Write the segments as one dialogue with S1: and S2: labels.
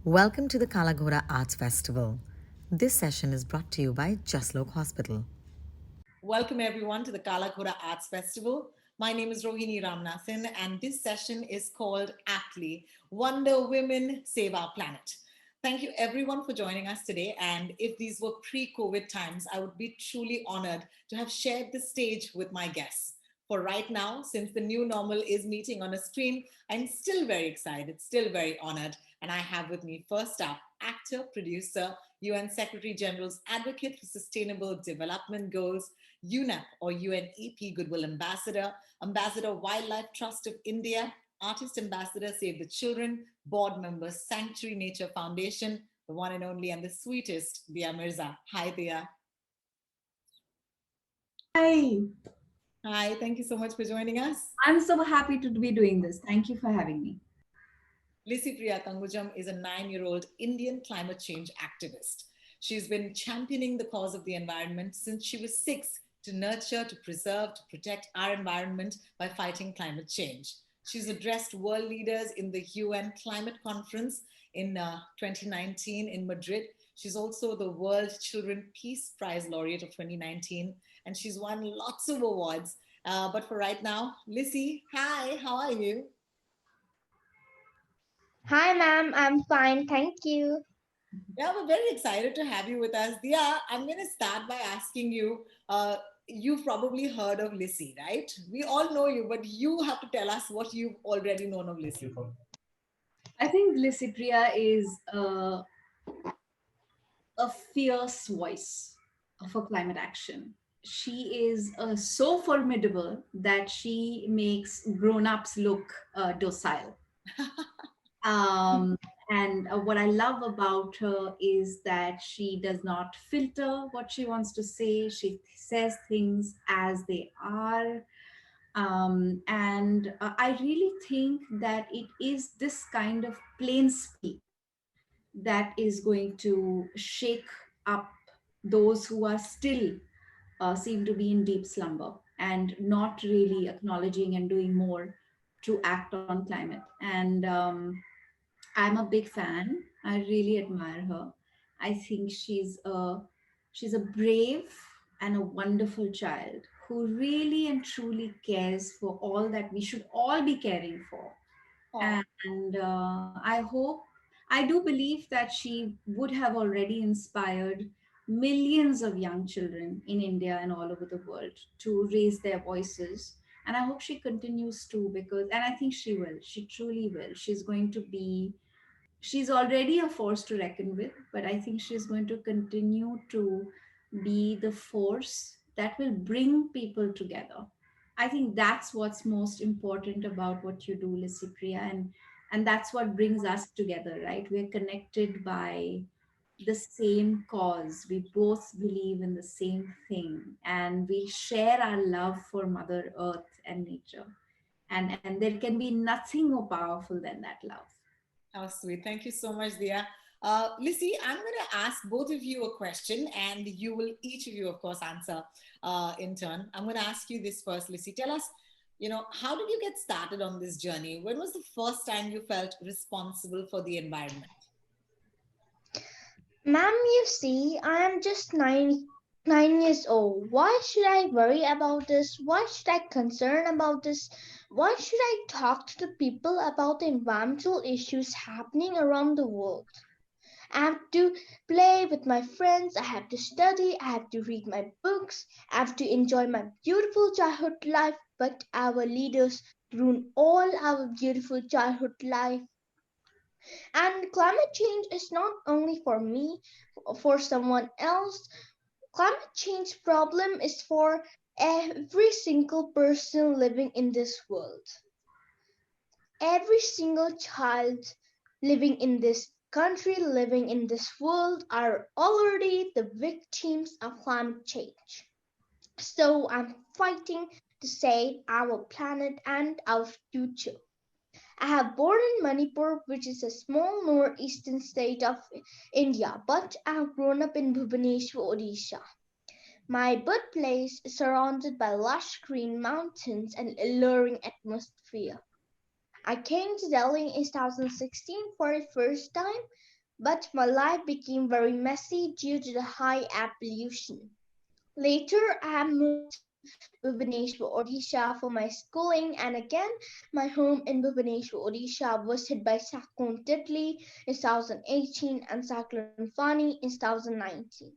S1: Welcome to the Kala Ghoda Arts Festival. This session is brought to you by Jaslok Hospital.
S2: Welcome everyone to the Kala Ghoda Arts Festival. My name is Rohini Ramnathan, and this session is called aptly Wonder Women Save Our Planet. Thank you everyone for joining us today. And if these were pre-COVID times, I would be truly honored to have shared the stage with my guests. For right now, since the new normal is meeting on a screen, I'm still very excited, still very honored. And I have with me first up actor, producer, UN Secretary General's Advocate for Sustainable Development Goals, UNEP or UNEP Goodwill Ambassador, Ambassador Wildlife Trust of India, Artist Ambassador Save the Children, Board Member Sanctuary Nature Foundation, the one and only and the sweetest Dia Mirza. Hi, Dia.
S3: Hi,
S2: Hi, thank you so much for joining us.
S3: I'm so happy to be doing this. Thank you for having me.
S2: Licypriya Kangujam is a 9-year-old Indian climate change activist. She's been championing the cause of the environment since she was 6 to nurture, to preserve, to protect our environment by fighting climate change. She's addressed world leaders in the UN Climate Conference in 2019 in Madrid. She's also the World Children Peace Prize laureate of 2019, and she's won lots of awards. But for right now, Lissy, hi, how are you?
S4: Hi, ma'am. I'm fine. Thank you.
S2: Yeah, we're very excited to have you with us. Dia, I'm going to start by asking you. You've probably heard of Lissy, right? We all know you, but you have to tell us what you've already known of Lissy.
S3: I think Licypriya is a fierce voice for climate action. She is so formidable that she makes grown-ups look docile. Um, and what I love about her is that she does not filter what she wants to say. She says things as they are. And I really think that it is this kind of plain speak that is going to shake up those who are still seem to be in deep slumber and not really acknowledging and doing more to act on climate. And I'm a big fan. I really admire her. I think she's a brave and a wonderful child who really and truly cares for all that we should all be caring for.
S2: Oh,
S3: And I do believe that she would have already inspired millions of young children in India and all over the world to raise their voices. And I hope she continues to, because, and I think she will, she truly will. She's going to be, she's already a force to reckon with, but I think she's going to continue to be the force that will bring people together. I think that's what's most important about what you do, Licypriya, and that's what brings us together, right? We're connected by the same cause. We both believe in the same thing, and we share our love for Mother Earth and nature. And there can be nothing more powerful than that love.
S2: how sweet. Thank you so much, Dia. Lissy, I'm going to ask both of you a question, and you will, each of you, of course, answer in turn. I'm going to ask you this first, Lissy. Tell us, how did you get started on this journey? When was the first time you felt responsible for the environment?
S4: Ma'am, you see, I am just nine years old. Why should I worry about this? Why should I concern about this? Why should I talk to the people about the environmental issues happening around the world? I have to play with my friends, I have to study, I have to read my books, I have to enjoy my beautiful childhood life, but our leaders ruin all our beautiful childhood life. And climate change is not only for me, for someone else. Climate change problem is for every single person living in this world. Every single child living in this country, living in this world are already the victims of climate change. So I'm fighting to save our planet and our future. I have born in Manipur, which is a small northeastern state of India, but I have grown up in Bhubaneswar, Odisha. My birthplace is surrounded by lush green mountains and alluring atmosphere. I came to Delhi in 2016 for the first time. But my life became very messy due to the high air pollution. Later, I moved to Bhubaneswar, Odisha for my schooling, and again, my home in Bhubaneswar, Odisha was hit by Cyclone Tidli in 2018 and Cyclone Fani in 2019.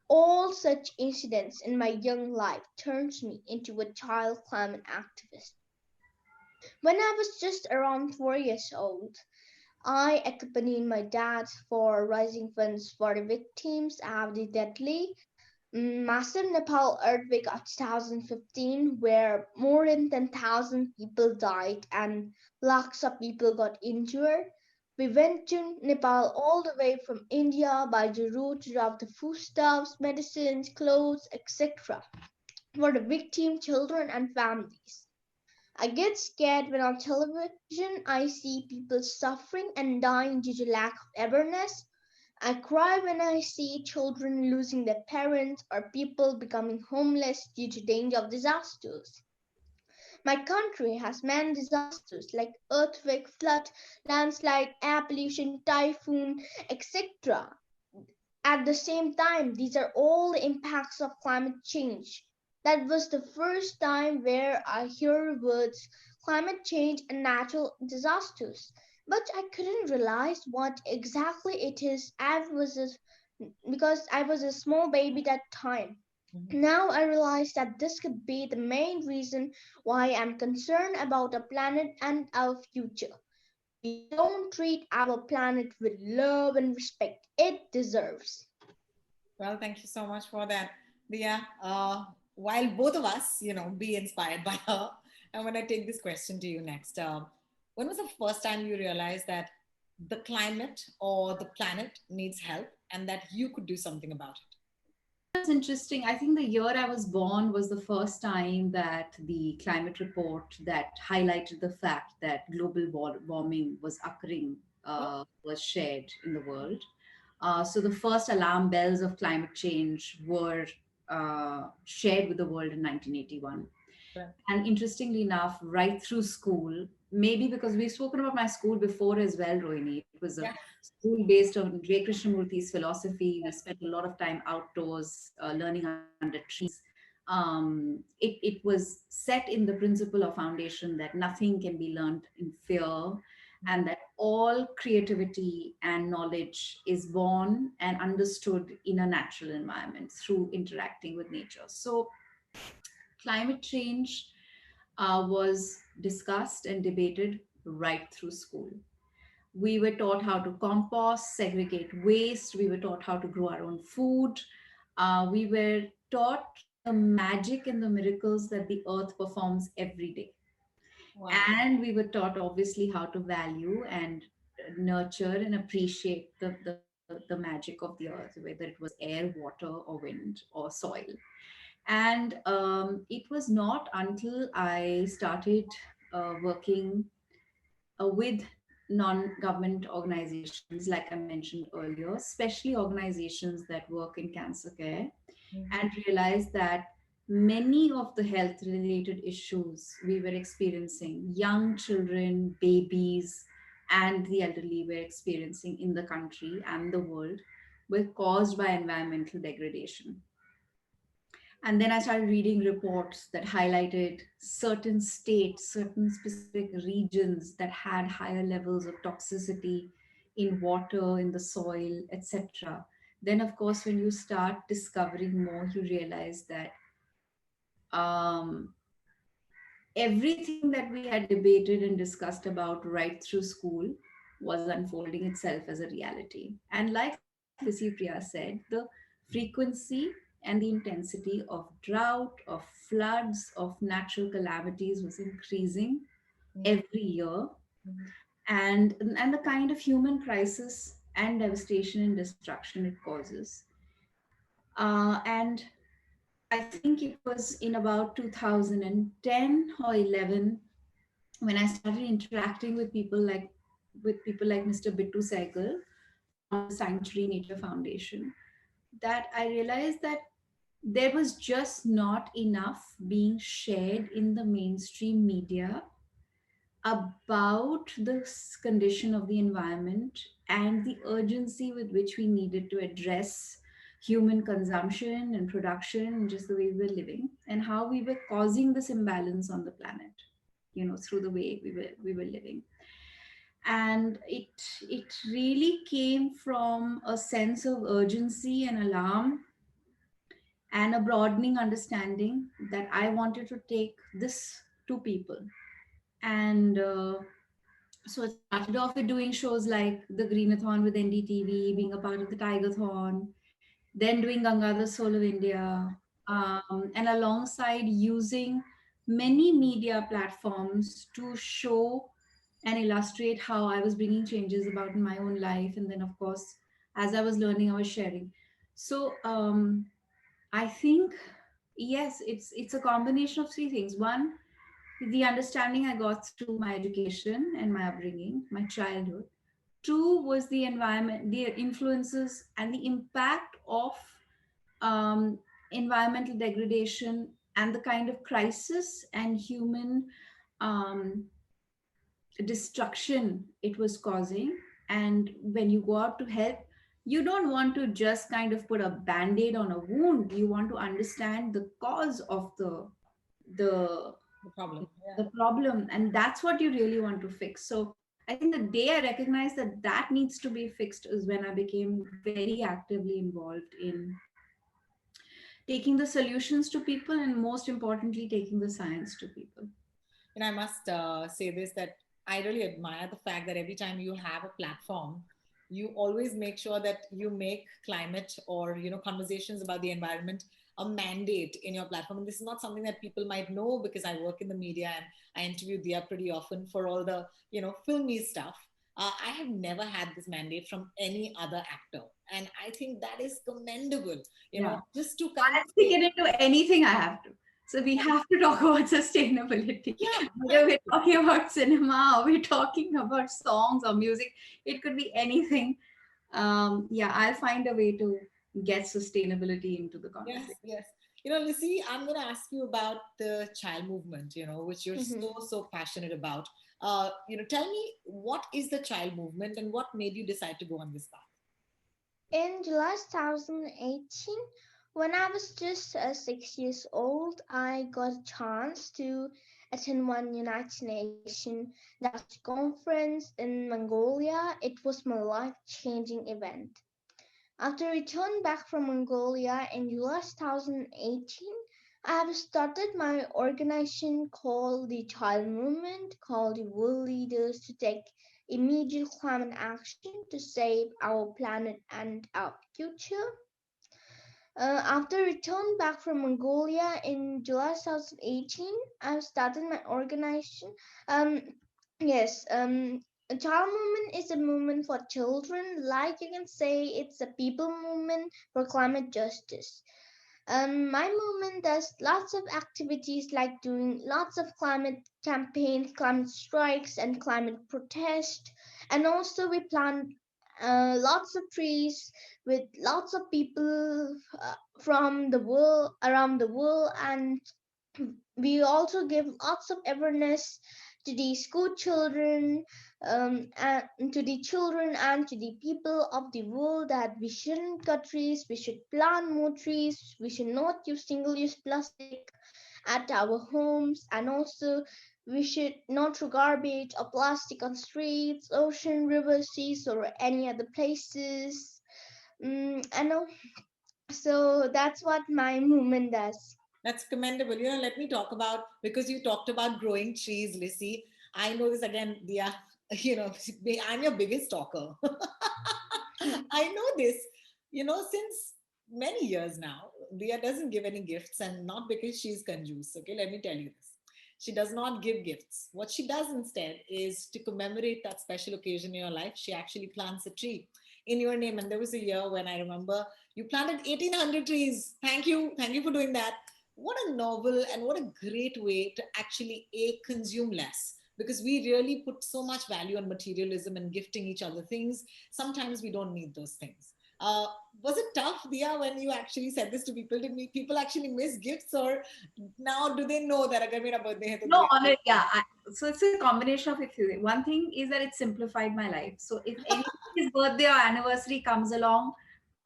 S4: All such incidents in my young life turned me into a child climate activist. When I was just around 4 years old, I accompanied my dad for raising funds for the victims of the deadly massive Nepal earthquake of 2015, where more than 10,000 people died and lakhs of people got injured. We went to Nepal all the way from India by the route to drop the foodstuffs, medicines, clothes, etc. for the victim children and families. I get scared when on television I see people suffering and dying due to lack of awareness. I cry when I see children losing their parents or people becoming homeless due to danger of disasters. My country has many disasters like earthquake, flood, landslide, air pollution, typhoon, etc. At the same time, these are all the impacts of climate change. That was the first time where I hear words climate change and natural disasters. But I couldn't realize what exactly it is. Because I was a small baby that time.
S2: Mhm.
S4: Now I realize that this could be the main reason why I'm concerned about the planet and our future. We don't treat our planet with love and respect it deserves.
S2: Well, thank you so much for that, Dia. While both of us, be inspired by her, I want to take this question to you next. When was the first time you realized that the climate or the planet needs help and that you could do something about it?
S3: That's interesting. I think the year I was born was the first time that the climate report that highlighted the fact that global warming was occurring
S2: Oh,
S3: was shared in the world. So the first alarm bells of climate change were shared with the world in 1981.
S2: right.
S3: And interestingly enough, right through school, maybe because we've spoken about my school before as well, Rohini. It was a
S2: Yeah.
S3: school based on J. Krishnamurthy's philosophy. We spent a lot of time outdoors, learning under trees. It was set in the principle or foundation that nothing can be learned in fear, and that all creativity and knowledge is born and understood in a natural environment through interacting with nature. So climate change was discussed and debated right through school. We were taught how to compost, segregate waste. We were taught how to grow our own food. We were taught the magic and the miracles that the earth performs every day.
S2: Wow.
S3: And we were taught, obviously, how to value and nurture and appreciate the magic of the earth, whether it was air, water, or wind, or soil. And it was not until I started working with non-government organizations, like I mentioned earlier, especially organizations that work in cancer care,
S2: Mhm.
S3: and realized that many of the health related issues we were experiencing, young children, babies, and the elderly were experiencing in the country and the world, were caused by environmental degradation. And then I started reading reports that highlighted certain states, certain specific regions that had higher levels of toxicity in water, in the soil, etc. Then, of course, when you start discovering more, you realize that um, everything that we had debated and discussed about right through school was unfolding itself as a reality. And like Licypriya said, the frequency and the intensity of drought, of floods, of natural calamities was increasing
S2: Mhm.
S3: every year.
S2: Mhm.
S3: And the kind of human crisis and devastation and destruction it causes. And I think it was in about 2010 or 11 when I started interacting with people like Mr. Bittu Saigal from the Sanctuary Nature Foundation, that I realized that there was just not enough being shared in the mainstream media about the condition of the environment and the urgency with which we needed to address human consumption and production and just the way we were living, and how we were causing this imbalance on the planet, through the way we were living. And it really came from a sense of urgency and alarm and a broadening understanding that I wanted to take this to people. And so it started off with doing shows like the Greenathon with NDTV, being a part of the Tigerthon, then doing Gangadhar Soul of India, and alongside using many media platforms to show and illustrate how I was bringing changes about in my own life. And then, of course, as I was learning, I was sharing. So I think, yes, it's a combination of three things. One, the understanding I got through my education and my upbringing, my childhood. Two was the environment, the influences and the impact of um, environmental degradation and the kind of crisis and human um, destruction it was causing. And when you go out to help, you don't want to just kind of put a band-aid on a wound. You want to understand the cause of the
S2: The problem. Yeah.
S3: the problem, and that's what you really want to fix. So I think the day I recognized that that needs to be fixed is when I became very actively involved in taking the solutions to people, and most importantly taking the science to people.
S2: And I must say this, that I really admire the fact that every time you have a platform, you always make sure that you make climate or conversations about the environment a mandate in your platform. And this is not something that people might know, because I work in the media and I interview Dia pretty often for all the filmy stuff. I have never had this mandate from any other actor, and I think that is commendable.
S3: Yeah,
S2: Just to kind of
S3: I'll stick it into anything I have to. So we have to talk about sustainability.
S2: yeah,
S3: Whether we're talking about cinema or we're talking about songs or music, it could be anything. Yeah, I'll find a way to get sustainability into the
S2: yes,
S3: conversation.
S2: yes. Lissy, I'm going to ask you about the child movement, which you're
S4: Mhm.
S2: so passionate about. Tell me, what is the child movement and what made you decide to go on this path?
S4: In July 2018, when I was just 6 years old, I got a chance to attend one United Nations diversity conference in Mongolia. It was my life-changing event. After returning back from Mongolia in July 2018, I have started my organization called the Child Movement, called the World Leaders to take immediate climate action to save our planet and our future. After returning back from Mongolia in July 2018, I started my organization. Um, yes, a child movement is a movement for children. Like you can say, it's a people movement for climate justice. My movement does lots of activities like doing lots of climate campaigns, climate strikes, and climate protest. And also, we plant lots of trees with lots of people from the world around the world, and we also give lots of awareness to the school children, and to the children and to the people of the world that we shouldn't cut trees, we should plant more trees, we should not use single-use plastic at our homes, and also we should not throw garbage or plastic on streets, ocean, rivers, seas, or any other places. I know. So that's what my movement does.
S2: That's commendable. Let me talk about, because you talked about growing trees, Lissy. I know this again, Dia, you know, I'm your biggest stalker. I know this, since many years now. Dia doesn't give any gifts, and not because she's conjuice. Okay, let me tell you this. She does not give gifts. What she does instead is, to commemorate that special occasion in your life, she actually plants a tree in your name. And there was a year when I remember you planted 1,800 trees. Thank you. Thank you for doing that. What a novel and what a great way to actually consume less, because we really put so much value on materialism and gifting each other things. Sometimes we don't need those things. Uh, was it tough, Dia, when you actually said this to people? Did people actually miss gifts, or now do they know that agar mera birthday hai, to
S3: No,
S2: do
S3: on it,
S2: gift?
S3: yeah. So it's a combination of a few things. One thing is that it simplified my life. So if anybody's birthday or anniversary comes along,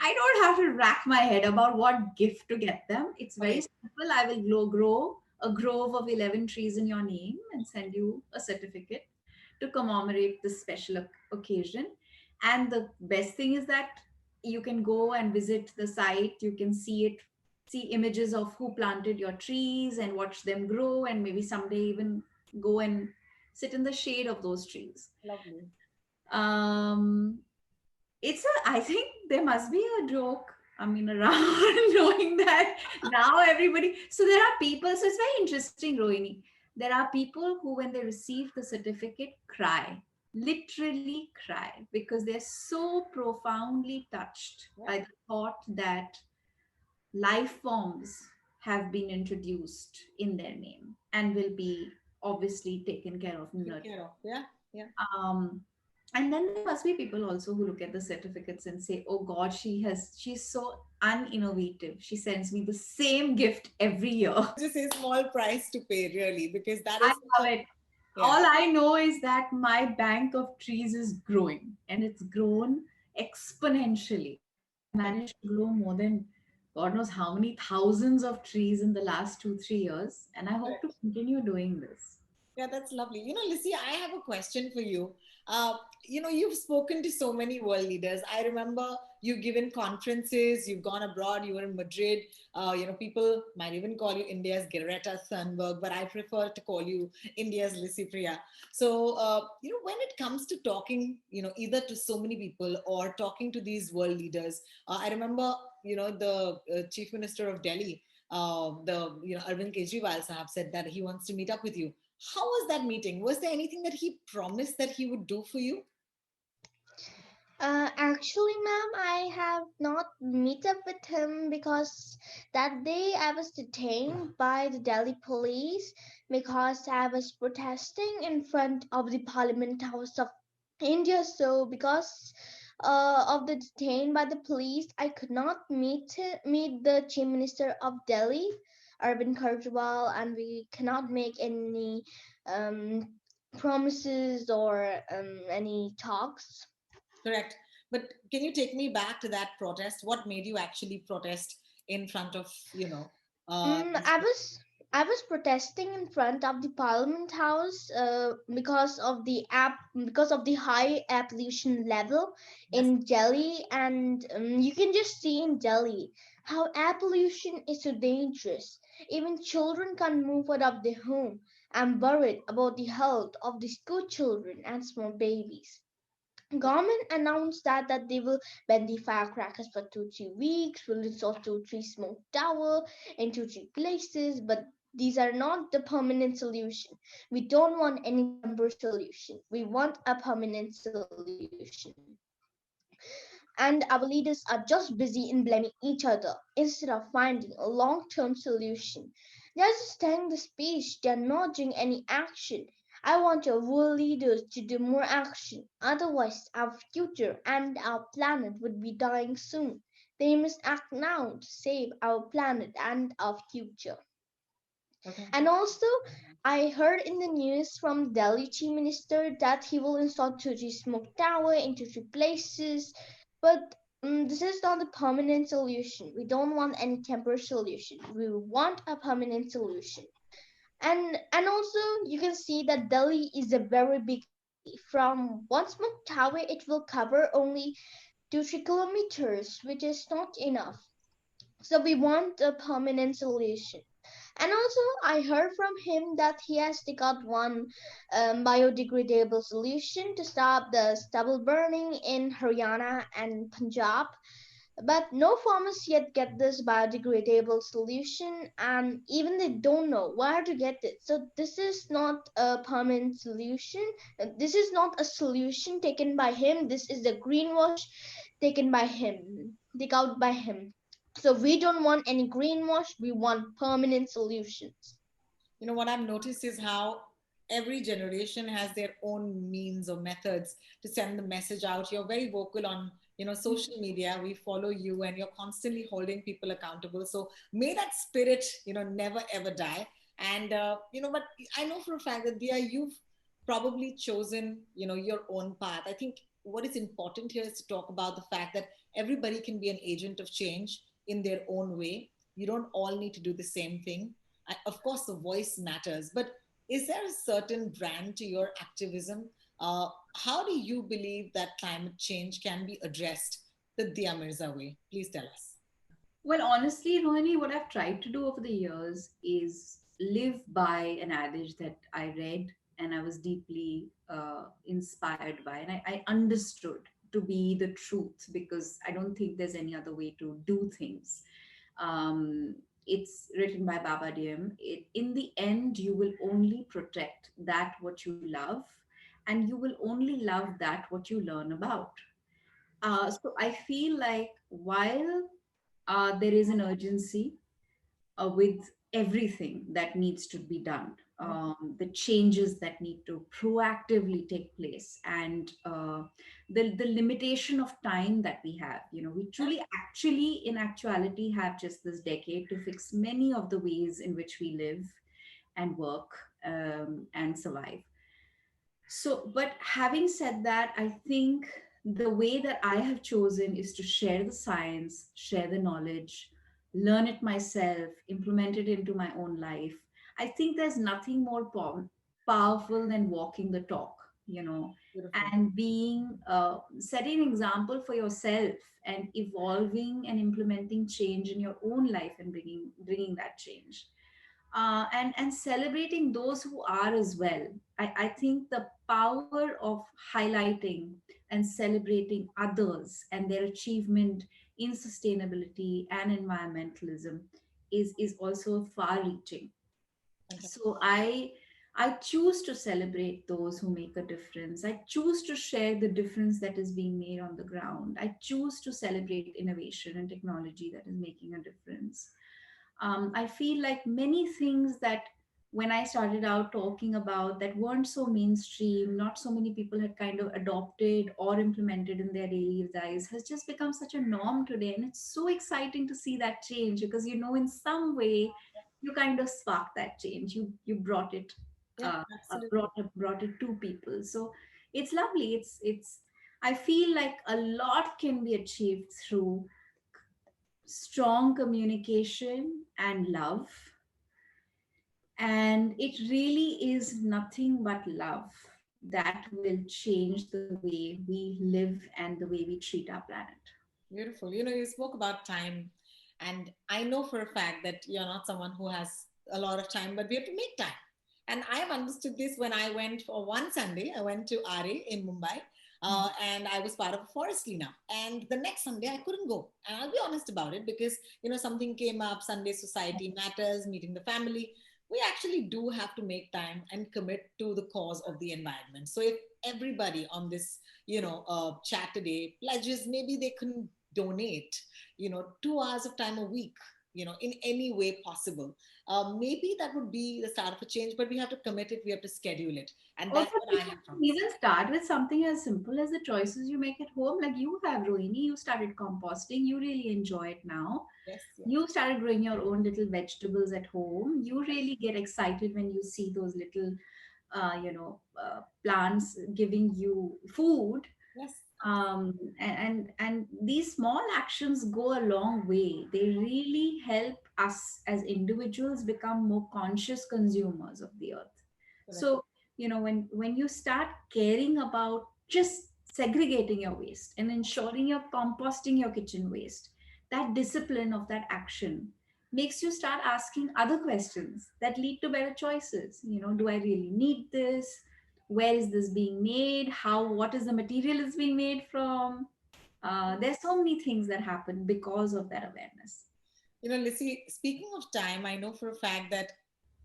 S3: I don't have to rack my head about what gift to get them. It's very
S2: Okay.
S3: simple. I will grow a grove of 11 trees in your name and send you a certificate to commemorate this special occasion. And the best thing is that you can go and visit the site. You can see images of who planted your trees and watch them grow, and maybe someday even go and sit in the shade of those trees.
S2: Lovely.
S3: Um, I think there must be a joke, I mean, around knowing that now everybody, so there are people, so it's very interesting, Rohini. There are people who, when they receive the certificate, cry, literally cry, because they're so profoundly touched
S2: Yeah.
S3: by the thought that life forms have been introduced in their name and will be obviously taken care of and
S2: Take
S3: nurtured.
S2: care of. Yeah. Yeah.
S3: Um, and then there must be people also who look at the certificates and say, oh God, she's so uninnovative. She sends me the same gift every year.
S2: Just a small price to pay, really, because that
S3: I
S2: is
S3: love it.
S2: yeah.
S3: All I know is that my bank of trees is growing, and it's grown exponentially. I've managed to grow more than God knows how many thousands of trees in the last 2, 3 years. And I hope to continue doing this.
S2: Yeah, that's lovely. Lissy, I have a question for you. Uh, you've spoken to so many world leaders. I remember you've given conferences, you've gone abroad, you were in Madrid. People might even call you India's Greta Thunberg, but I prefer to call you India's Licypriya. So, when it comes to talking, either to so many people or talking to these world leaders, I remember, the Chief Minister of Delhi, Arvind Kejriwal Sahab said that he wants to meet up with you. How was that meeting? Was there anything that he promised that he would do for you?
S4: Actually, ma'am, I have not meet up with him because that day I was detained by the Delhi police because I was protesting in front of the Parliament House of India. So, because of the detained by the police, I could not meet the Chief Minister of Delhi, Arvind Kejriwal, and we cannot make any um, promises or any talks.
S2: Correct. But can you take me back to that protest? What made you actually protest in front of,
S4: Mm,
S2: these
S4: I
S2: people?
S4: was I was protesting in front of the Parliament House because of the high air pollution level
S2: Yes,
S4: in Delhi, and you can just see in Delhi how air pollution is so dangerous. Even children can't move out of their home. I'm worried about the health of the school children and small babies. Government announced that they will ban the firecrackers for 2 3 weeks, will install 2 3 smoke tower in 2 3 places, but these are not the permanent solution. We don't want any temporary solution. We want a permanent solution. And our leaders are just busy in blaming each other instead of finding a long-term solution. They're just telling the speech, they're not doing any action. I want our world leaders to do more action. Otherwise, our future and our planet would be dying soon. They must act now to save our planet and our future.
S2: okay.
S4: And also, I heard in the news from Delhi Chief Minister that he will install 2G smoke tower in 2 3 places. But this is not a permanent solution. We don't want any temporary solution. We want a permanent solution. And also, you can see that Delhi is a very big city. From one smoke tower, it will cover only 2 3 kilometers, which is not enough. So we want a permanent solution. And also, I heard from him that he has to got one biodegradable solution to stop the stubble burning in Haryana and Punjab. But no farmers yet get this biodegradable solution, and even they don't know where to get it. So this is not a permanent solution. This is not a solution taken by him. This is the greenwash taken by him, take out by him. So we don't want any greenwash. We want permanent solutions.
S2: What I've noticed is how every generation has their own means or methods to send the message out. You're very vocal on social media, we follow you and you're constantly holding people accountable. So may that spirit, never ever die. And, but I know for a fact that, Dia, you've probably chosen, your own path. I think what is important here is to talk about the fact that everybody can be an agent of change in their own way. You don't all need to do the same thing. Of course, the voice matters, but is there a certain brand to your activism? How do you believe that climate change can be addressed the Dia Mirza way? Please tell us.
S3: Well, honestly, Rohini, what I've tried to do over the years is live by an adage that I read and I was deeply inspired by, and I understood to be the truth, because I don't think there's any other way to do things. It's written by Baba Diem. In the end, you will only protect that what you love, and you will only love that what you learn about. So I feel like while there is an urgency with everything that needs to be done, the changes that need to proactively take place, and the limitation of time that we have. We truly, actually, in actuality, have just this decade to fix many of the ways in which we live and work and survive. So, but having said that, I think the way that I have chosen is to share the science, share the knowledge, learn it myself, implement it into my own life. I think there's nothing more powerful than walking the talk,
S2: Beautiful.
S3: and being, setting an example for yourself and evolving and implementing change in your own life and bringing that change, and celebrating those who are as well. I think the power of highlighting and celebrating others and their achievement in sustainability and environmentalism is also far reaching.
S2: Okay.
S3: So I choose to celebrate those who make a difference. I choose to share the difference that is being made on the ground. I choose to celebrate innovation and technology that is making a difference. I feel like many things that when I started out talking about that weren't so mainstream, not so many people had kind of adopted or implemented in their daily lives, has just become such a norm today. And it's so exciting to see that change, because in some way you kind of sparked that change. You brought it,
S2: Yeah, absolutely.
S3: brought it to people. So it's lovely. It's I feel like a lot can be achieved through strong communication and love. And it really is nothing but love that will change the way we live and the way we treat our planet.
S2: Beautiful. You spoke about time, and I know for a fact that you're not someone who has a lot of time, but we have to make time. And I have understood this when I went for one Sunday. I went to RA in Mumbai, and I was part of a forest cleanup. And the next Sunday, I couldn't go. And I'll be honest about it because, something came up. Sunday society matters, meeting the family. We actually do have to make time and commit to the cause of the environment. So if everybody on this, chat today pledges, maybe they can donate, 2 hours of time a week, in any way possible. Maybe that would be the start of a change, but we have to commit it, we have to schedule it. And
S3: Also,
S2: that's what I have promised.
S3: even start with something as simple as the choices you make at home. Like you have, Rohini, you started composting, you really enjoy it now.
S2: Yes, yes.
S3: You started growing your own little vegetables at home. You really get excited when you see those little, plants giving you food.
S2: Yes,
S3: And these small actions go a long way. They really help us as individuals become more conscious consumers of the earth.
S2: correct.
S3: So when you start caring about just segregating your waste and ensuring you're composting your kitchen waste, that discipline of that action makes you start asking other questions that lead to better choices. Do I really need this? Where is this being made? What is the material it's being made from? There's so many things that happen because of that awareness.
S2: Lissy, speaking of time, I know for a fact that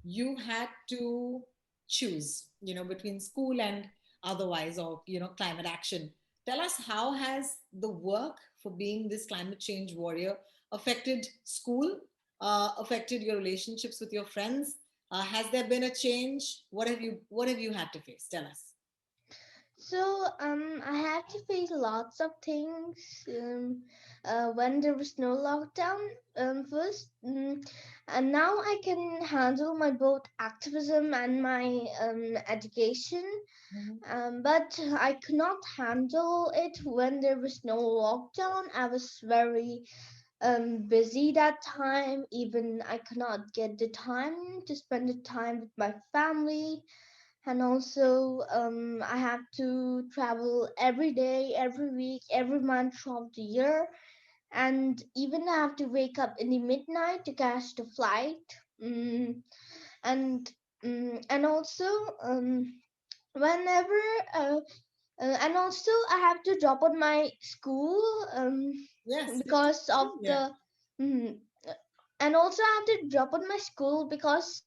S2: you had to choose, between school and otherwise, or, climate action. Tell us, how has the work for being this climate change warrior affected school, affected your relationships with your friends? Has there been a change? What have you had to face? Tell us.
S4: I had to face lots of things when there was no lockdown first, and now I can handle my both activism and my education.
S2: Mhm.
S4: But I could not handle it when there was no lockdown. I was very busy that time. Even I could not get the time to spend the time with my family, and also I have to travel every day, every week, every month throughout the year, and even I have to wake up in the midnight to catch the flight. Mm, and and also whenever and also I have to drop out my school
S2: Yes, yes.
S4: because of
S2: Yeah.
S4: the mm, and also I have to drop out my school because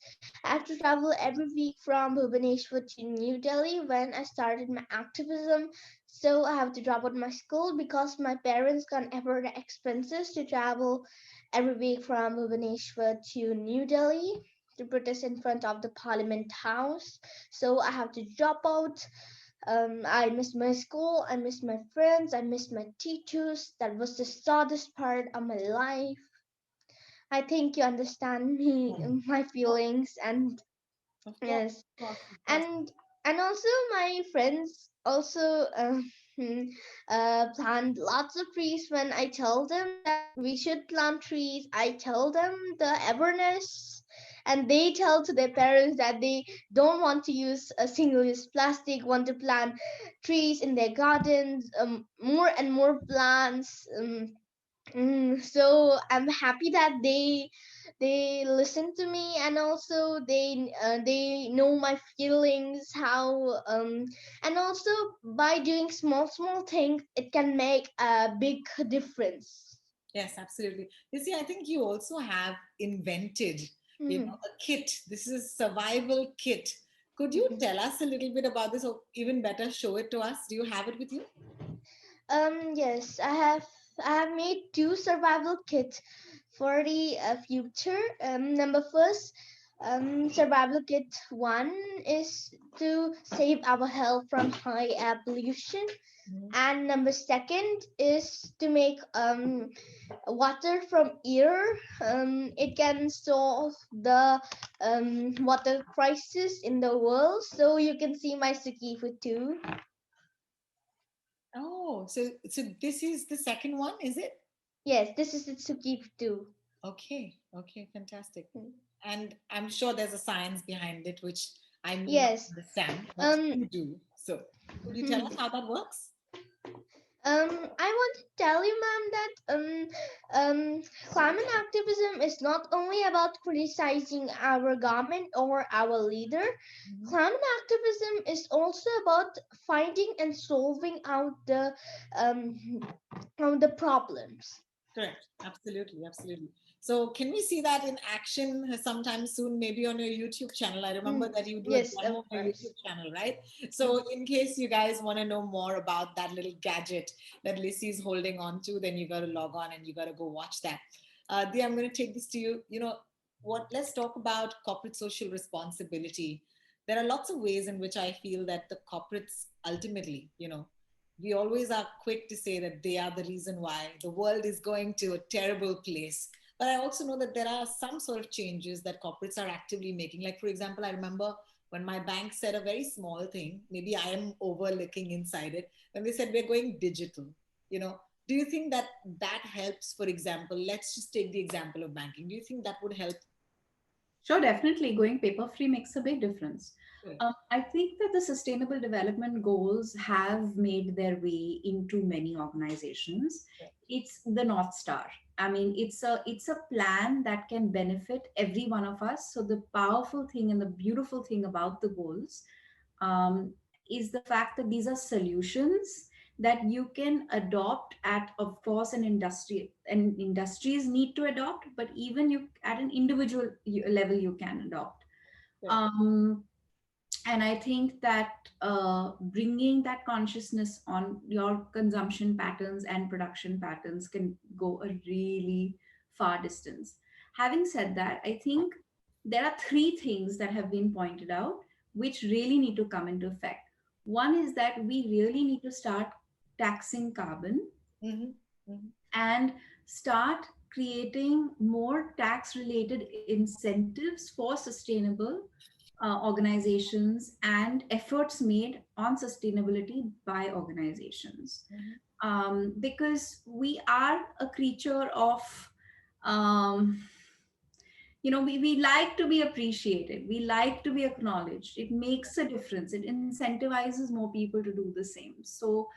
S4: I have to travel every week from Bhubaneswar to New Delhi when I started my activism. So I have to drop out my school because my parents can't afford the expenses to travel every week from Bhubaneswar to New Delhi to protest in front of the Parliament House. So I have to drop out. I miss my school, I miss my friends, I miss my teachers. That was the saddest part of my life. I think you understand me,
S2: Mhm.
S4: my
S2: Of
S4: feelings, and
S2: of course,
S4: yes,
S2: of course, of course.
S4: and also my friends also plant lots of trees. When I tell them that we should plant trees, I tell them the awareness, and they tell to their parents that they don't want to use a single-use plastic, want to plant trees in their gardens, more and more plants. So I'm happy that they listen to me, and also they know my feelings, how and also by doing small things it can make a big difference.
S2: Yes, absolutely. You see, I think you also have invented,
S4: Hmm.
S2: a kit. This is a survival kit. Could you
S4: Mhm.
S2: tell us a little bit about this, or even better, show it to us? Do you have it with you?
S4: Yes, I have made two survival kits for the future. Number first, survival kit one is to save our health from high air pollution,
S2: Mhm.
S4: and number second is to make water from air. It can solve the water crisis in the world. So you can see my Suki for two.
S2: Oh, so this is the second one, is it?
S4: Yes, this is the Suki for two.
S2: Okay, okay, fantastic. And I'm sure there's a science behind it, which I may not
S4: Yes.
S2: understand, but
S4: Um.
S2: you do. So, could you tell us how that works?
S4: I want to tell you, ma'am, that climate activism is not only about criticizing our government or our leader.
S2: Mhm.
S4: Climate activism is also about finding and solving um, out the problems.
S2: Correct. Absolutely. Absolutely. So, can we see that in action sometime soon, maybe on your YouTube channel? I remember that you do a
S4: Yes,
S2: demo
S4: of
S2: on your
S4: course.
S2: YouTube channel, right? So, in case you guys want to know more about that little gadget that Lissy is holding on to, then you got to log on and you got to go watch that. Dia, I'm going to take this to you. Let's talk about corporate social responsibility. There are lots of ways in which I feel that the corporates ultimately, we always are quick to say that they are the reason why the world is going to a terrible place. But I also know that there are some sort of changes that corporates are actively making. Like, for example, I remember when my bank said a very small thing, maybe I am overlooking inside it, when they said we're going digital. You know, do you think that that helps? For example, let's just take the example of banking. Do you think that would help?
S3: Sure, definitely. Going paper free makes a big difference.
S2: Good.
S3: I think that the Sustainable Development Goals have made their way into many organizations. It's the North Star. I mean, it's a plan that can benefit every one of us. So the powerful thing and the beautiful thing about the goals um, is the fact that these are solutions that you can adopt at, of course, an industry, and industries need to adopt, but even you at an individual level you can adopt.
S2: Good.
S3: um, and I think that bringing that consciousness on your consumption patterns and production patterns can go a really far distance. Having said that, I think there are three things that have been pointed out which really need to come into effect. One is that we really need to start taxing carbon
S2: Mm-hmm. Mm-hmm.
S3: and start creating more tax related incentives for sustainable organizations and efforts made on sustainability by organizations.
S2: Mm-hmm.
S3: Because we are a creature of um, we like to be appreciated, we like to be acknowledged. It makes a difference, it incentivizes more people to do the same. So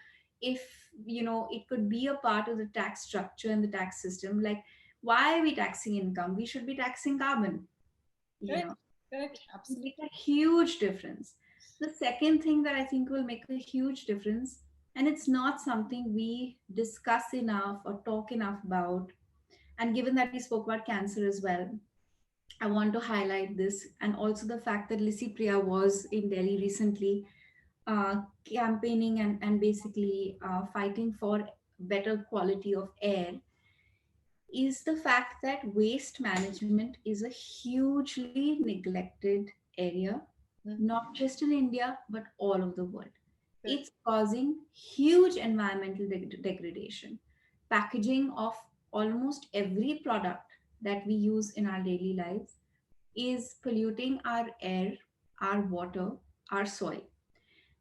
S3: if it could be a part of the tax structure and the tax system, like, why are we taxing income? We should be taxing carbon. you
S2: Correct.
S3: know
S2: Correct.
S3: it will make
S2: Absolutely.
S3: a huge difference. The second thing that I think will make a huge difference, and it's not something we discuss enough or talk enough about, and given that we spoke about cancer as well, I want to highlight this, and also the fact that Licypriya was in Delhi recently, campaigning and basically fighting for better quality of air, is the fact that waste management is a hugely neglected area,
S2: Mm-hmm.
S3: not just in India, but all over the world.
S2: Correct.
S3: It's causing huge environmental degradation. Packaging of almost every product that we use in our daily lives is polluting our air, our water, our soil.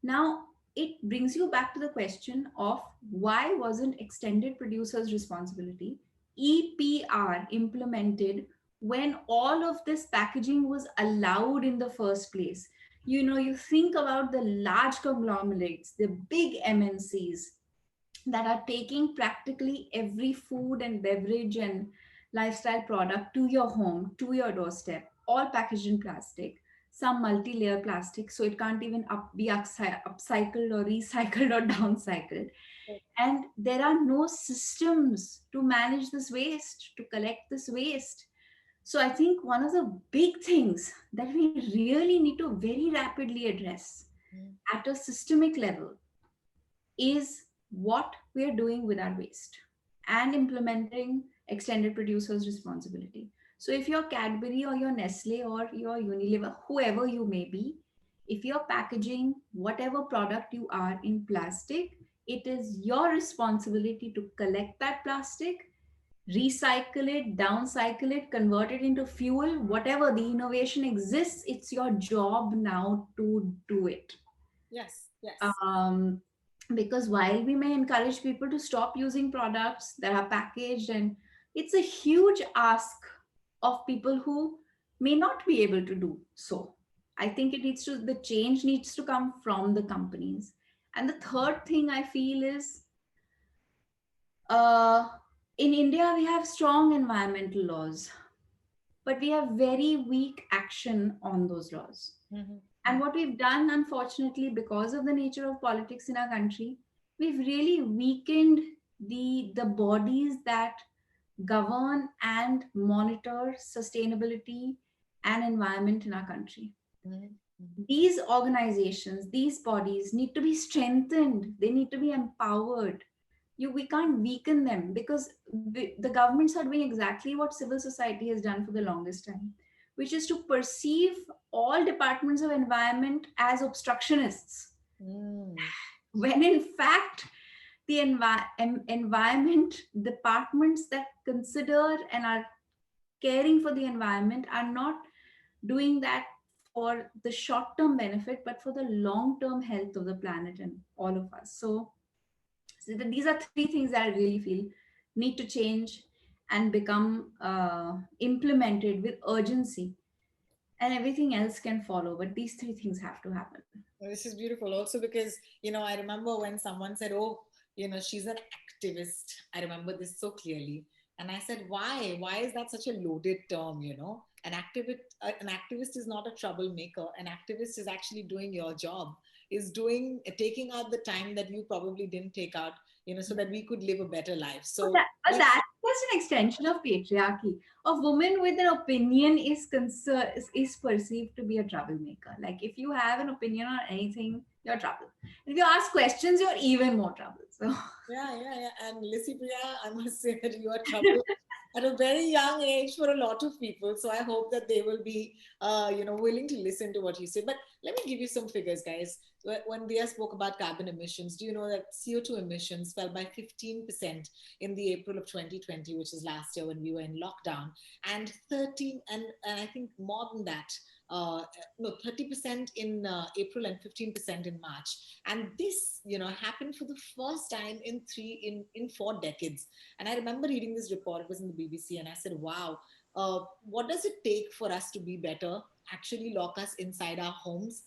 S3: Now, it brings you back to the question of why wasn't extended producers responsibility, EPR, implemented when all of this packaging was allowed in the first place? You think about the large conglomerates, the big MNCs that are taking practically every food and beverage and lifestyle product to your home, to your doorstep, all packaged in plastic, some multi-layer plastic, so it can't even be upcycled or recycled or downcycled. And there are no systems to manage this waste, to collect this waste. So I think one of the big things that we really need to very rapidly address
S2: Mm-hmm.
S3: at a systemic level is what we are doing with our waste and implementing extended producers responsibility. So if you're Cadbury or your Nestle or your Unilever, whoever you may be, if you're packaging whatever product you are in plastic, it is your responsibility to collect that plastic, recycle it, downcycle it, convert it into fuel, whatever the innovation exists, it's your job now to do it.
S2: Yes. Yes.
S3: um, because while we may encourage people to stop using products that are packaged, and it's a huge ask of people who may not be able to do so. I think the change needs to come from the companies. And the third thing I feel is, uh, in India we have strong environmental laws, but we have very weak action on those laws.
S2: Mm-hmm.
S3: And what we've done, unfortunately, because of the nature of politics in our country, we've really weakened the bodies that govern and monitor sustainability and environment in our country.
S2: Mm-hmm.
S3: These organizations, these bodies need to be strengthened. They need to be empowered. We can't weaken them, because the governments are doing exactly what civil society has done for the longest time, which is to perceive all departments of environment as obstructionists,
S2: Mm-hmm.
S3: when in fact the environment departments that consider and are caring for the environment are not doing that for the short term benefit, but for the long term health of the planet and all of us. So these are three things that I really feel need to change and become implemented with urgency, and everything else can follow. But these three things have to happen.
S2: This is beautiful also because, I remember when someone said, oh, she's an activist. I remember this so clearly. And I said, why? Why is that such a loaded term? An activist is not a troublemaker. An activist is actually doing your job, is taking out the time that you probably didn't take out, so that we could live a better life.
S3: But
S2: So
S3: that, but
S2: let's,
S3: that's just an extension of patriarchy. A woman with an opinion is perceived to be a troublemaker. Like, if you have an opinion on anything, you're trouble. If you ask questions, you're even more trouble. So
S2: yeah. And Licypriya, I must say that you are trouble. at a very young age for a lot of people. So I hope that they will be, willing to listen to what you say. But let me give you some figures, guys. When Dia spoke about carbon emissions, do you know that CO2 emissions fell by 15% in the April of 2020, which is last year when we were in lockdown, and 13, and I think more than that, uh, no, 30% in April and 15% in March. And this, happened for the first time in 4 decades. And I remember reading this report, it was in the BBC, and I said, wow, what does it take for us to be better? Actually lock us inside our homes.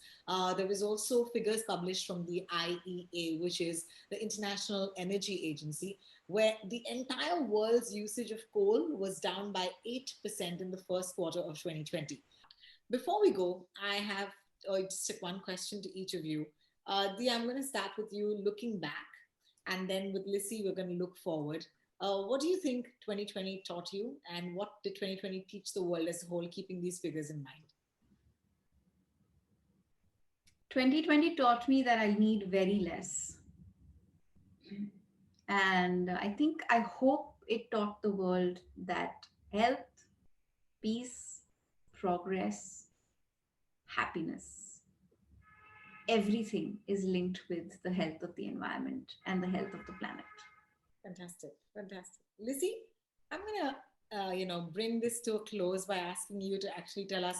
S2: There was also figures published from the IEA, which is the International Energy Agency, where the entire world's usage of coal was down by 8% in the first quarter of 2020. Before we go, I have just one question to each of you. Dia, I'm going to start with you looking back, and then with Lissy, we're going to look forward. What do you think 2020 taught you, and what did 2020 teach the world as a whole, keeping these figures in mind?
S3: 2020 taught me that I need very less. And I hope it taught the world that health, peace, progress, happiness, everything is linked with the health of the environment and the health of the planet.
S2: Fantastic, fantastic. Lissy, I'm going to, bring this to a close by asking you to actually tell us,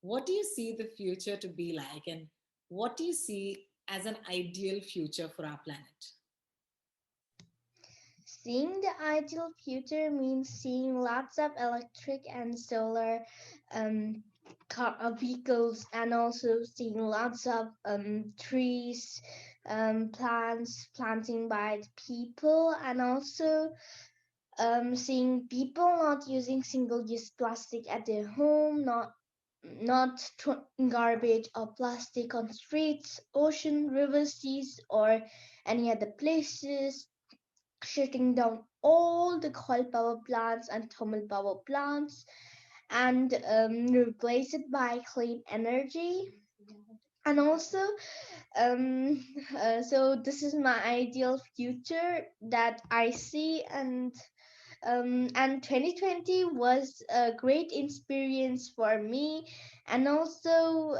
S2: what do you see the future to be like, and what do you see as an ideal future for our planet?
S4: Seeing the ideal future means seeing lots of electric and solar um, vehicles, and also seeing lots of trees, planting by the people, and also seeing people not using single-use plastic at their home, not garbage or plastic on streets, ocean, rivers, seas, or any other places, shutting down all the coal power plants and thermal power plants, and replace it by clean energy. And also, so this is my ideal future that I see. And 2020 was a great experience for me. And also,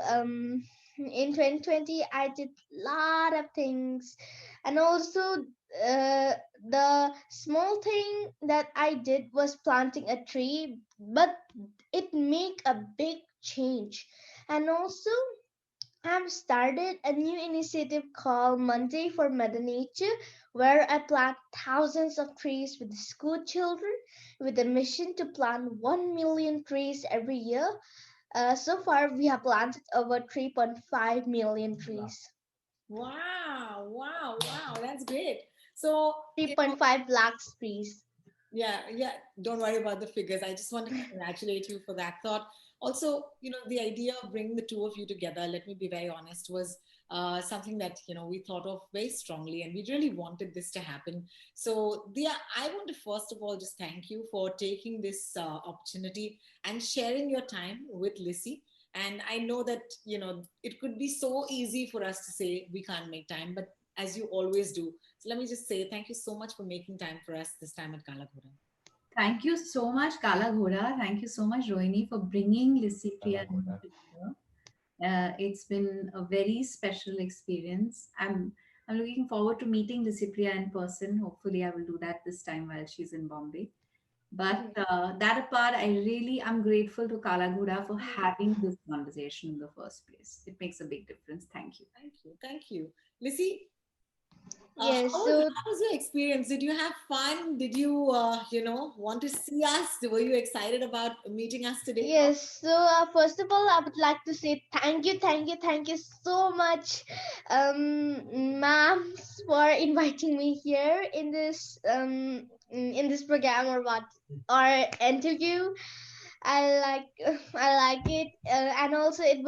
S4: in 2020 I did a lot of things. And also, the small thing that I did was planting a tree, but it make a big change. And also, I've started a new initiative called Monday for Mother Nature, where I plant thousands of trees with school children with a mission to plant 1 million trees every year. So far, we have planted over 3.5 million trees.
S2: Wow, wow, wow, that's great. So,
S4: 3.5 lakhs trees.
S2: yeah, yeah, don't worry about the figures. I just want to congratulate you for that thought. Also, the idea of bringing the two of you together, let me be very honest, was something that, we thought of very strongly, and we really wanted this to happen. So, Dia, I want to first of all just thank you for taking this opportunity and sharing your time with Lissy. And I know that, it could be so easy for us to say we can't make time, but as you always do. So let me just say thank you so much for making time for us this time at Kala Ghoda.
S3: Thank you so much, Kala Ghoda. Thank you so much, Rohini, for bringing Licypriya together. It's been a very special experience. I'm looking forward to meeting Licypriya in person. Hopefully, I will do that this time while she's in Bombay. But that apart, I'm grateful to Kala Ghoda for having this conversation in the first place. It makes a big difference. Thank you.
S2: Thank you. Thank you. Lissy,
S4: Yes,
S2: how
S4: so
S2: was your experience? Did you have fun? Did you, want to see us? Were you excited about meeting us today?
S4: yes, so first of all, I would like to say thank you so much, ma'am, for inviting me here in this program or what or interview. I like I like it, and also it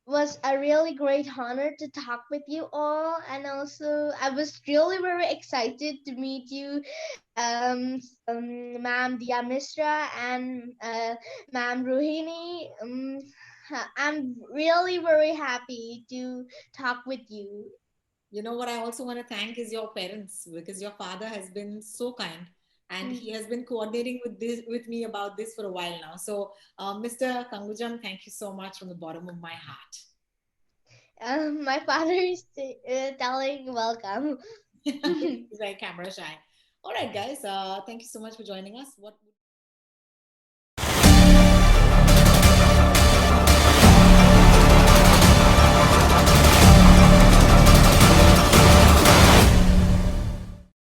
S4: was a really great honor to talk with you all, and also I was really very excited to meet you, ma'am Dia Mirza and ma'am Rohini. I'm really very happy to talk with you.
S2: What I also want to thank is your parents, because your father has been so kind and he has been coordinating with me about this for a while now. So, Mr. Kangujam, thank you so much from the bottom of my heart.
S4: My father is telling welcome.
S2: He's very camera shy. All right, guys. Thank you so much for joining us. What